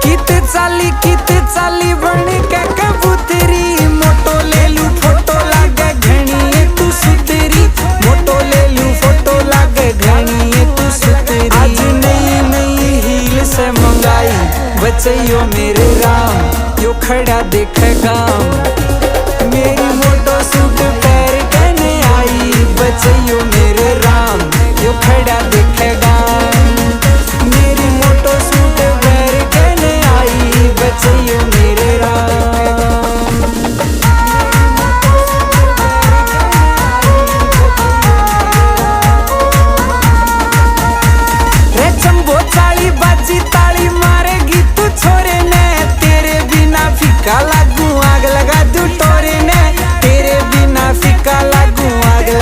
किते चाली बन के कबूतरी। मोटो ले लू फोटो लागे घनी तू सुतरी। मोटो ले लू फोटो लागे घनी तू सुतरी। आज नई नई हील से मंगाई बचैयो मेरे राम यो खड़ा देखे गाम। मेरी मोटो सूट पैर कहने आई बचैयो